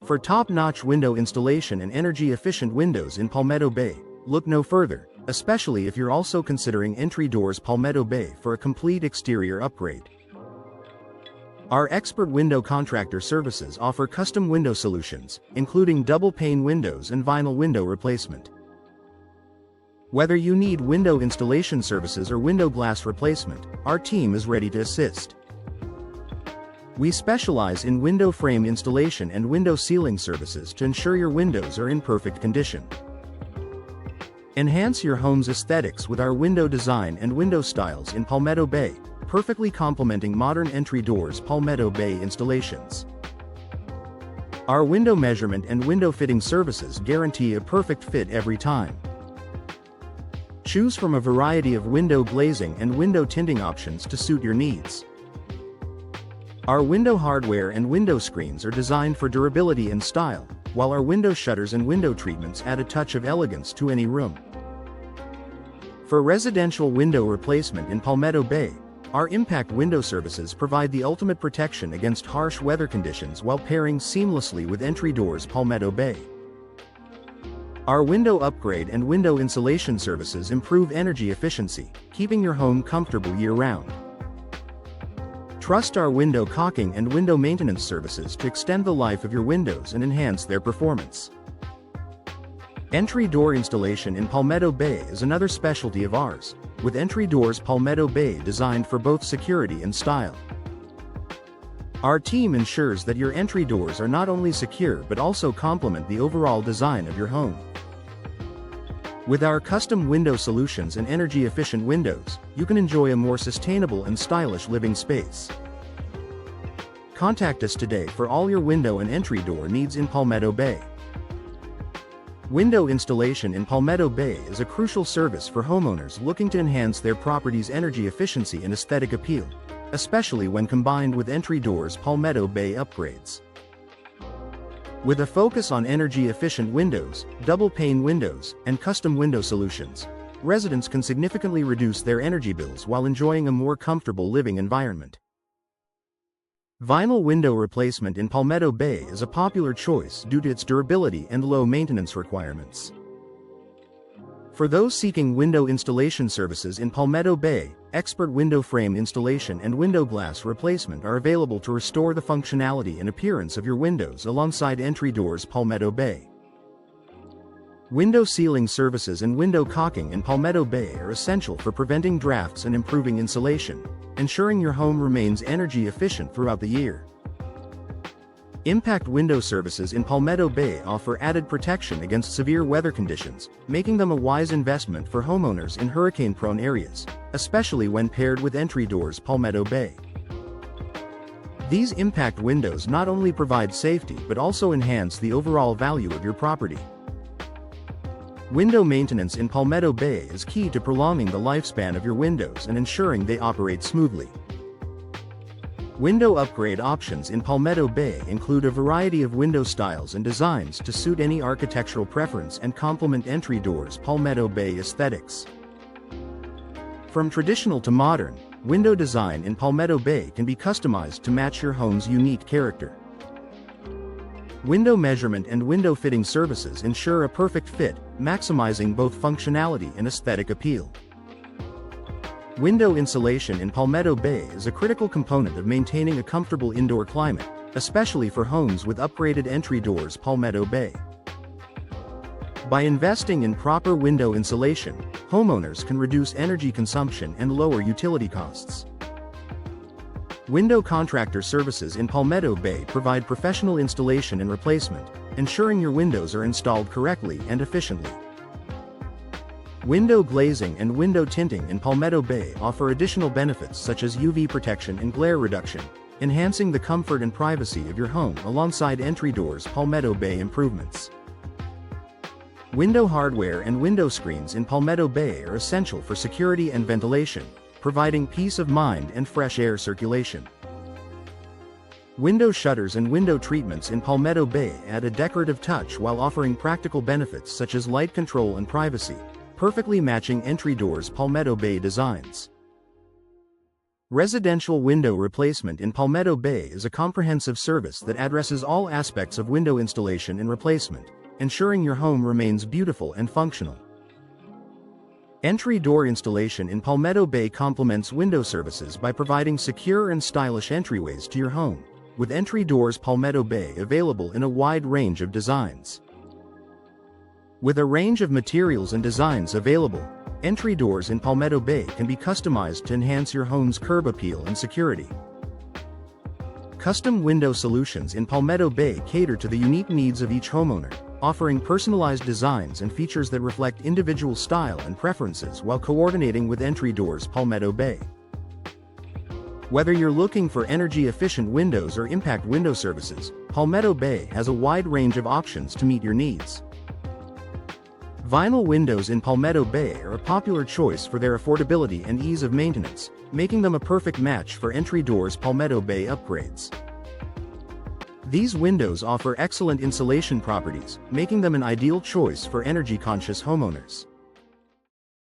For top-notch window installation and energy-efficient windows in Palmetto Bay, look no further, especially if you're also considering Entry Doors Palmetto Bay for a complete exterior upgrade. Our expert window contractor services offer custom window solutions, including double-pane windows and vinyl window replacement. Whether you need window installation services or window glass replacement, our team is ready to assist. We specialize in window frame installation and window sealing services to ensure your windows are in perfect condition. Enhance your home's aesthetics with our window design and window styles in Palmetto Bay, perfectly complementing modern Entry Doors Palmetto Bay installations. Our window measurement and window fitting services guarantee a perfect fit every time. Choose from a variety of window glazing and window tinting options to suit your needs. Our window hardware and window screens are designed for durability and style, while our window shutters and window treatments add a touch of elegance to any room. For residential window replacement in Palmetto Bay, our impact window services provide the ultimate protection against harsh weather conditions while pairing seamlessly with Entry Doors Palmetto Bay. Our window upgrade and window insulation services improve energy efficiency, keeping your home comfortable year-round. Trust our window caulking and window maintenance services to extend the life of your windows and enhance their performance. Entry door installation in Palmetto Bay is another specialty of ours, with Entry Doors Palmetto Bay designed for both security and style. Our team ensures that your entry doors are not only secure but also complement the overall design of your home. With our custom window solutions and energy-efficient windows, you can enjoy a more sustainable and stylish living space. Contact us today for all your window and entry door needs in Palmetto Bay. Window installation in Palmetto Bay is a crucial service for homeowners looking to enhance their property's energy efficiency and aesthetic appeal, especially when combined with Entry Doors Palmetto Bay upgrades. With a focus on energy-efficient windows, double-pane windows, and custom window solutions, residents can significantly reduce their energy bills while enjoying a more comfortable living environment. Vinyl window replacement in Palmetto Bay is a popular choice due to its durability and low maintenance requirements. For those seeking window installation services in Palmetto Bay, expert window frame installation and window glass replacement are available to restore the functionality and appearance of your windows alongside Entry Doors Palmetto Bay. Window sealing services and window caulking in Palmetto Bay are essential for preventing drafts and improving insulation, ensuring your home remains energy efficient throughout the year. Impact window services in Palmetto Bay offer added protection against severe weather conditions, making them a wise investment for homeowners in hurricane-prone areas, especially when paired with Entry Doors Palmetto Bay. These impact windows not only provide safety but also enhance the overall value of your property. Window maintenance in Palmetto Bay is key to prolonging the lifespan of your windows and ensuring they operate smoothly. Window upgrade options in Palmetto Bay include a variety of window styles and designs to suit any architectural preference and complement Entry Doors Palmetto Bay aesthetics. From traditional to modern, window design in Palmetto Bay can be customized to match your home's unique character. Window measurement and window fitting services ensure a perfect fit, maximizing both functionality and aesthetic appeal. Window insulation in Palmetto Bay is a critical component of maintaining a comfortable indoor climate, especially for homes with upgraded Entry Doors Palmetto Bay. By investing in proper window insulation, homeowners can reduce energy consumption and lower utility costs. Window contractor services in Palmetto Bay provide professional installation and replacement, ensuring your windows are installed correctly and efficiently. Window glazing and window tinting in Palmetto Bay offer additional benefits such as UV protection and glare reduction, enhancing the comfort and privacy of your home alongside Entry Doors Palmetto Bay improvements. Window hardware and window screens in Palmetto Bay are essential for security and ventilation, providing peace of mind and fresh air circulation. Window shutters and window treatments in Palmetto Bay add a decorative touch while offering practical benefits such as light control and privacy, perfectly matching Entry Doors Palmetto Bay designs. Residential window replacement in Palmetto Bay is a comprehensive service that addresses all aspects of window installation and replacement, ensuring your home remains beautiful and functional. Entry door installation in Palmetto Bay complements window services by providing secure and stylish entryways to your home, with entry doors Palmetto Bay available in a wide range of designs. With a range of materials and designs available, entry doors in Palmetto Bay can be customized to enhance your home's curb appeal and security. Custom window solutions in Palmetto Bay cater to the unique needs of each homeowner, offering personalized designs and features that reflect individual style and preferences while coordinating with entry doors Palmetto Bay. Whether you're looking for energy-efficient windows or impact window services, Palmetto Bay has a wide range of options to meet your needs. Vinyl windows in Palmetto Bay are a popular choice for their affordability and ease of maintenance, making them a perfect match for entry doors Palmetto Bay upgrades. These windows offer excellent insulation properties, making them an ideal choice for energy-conscious homeowners.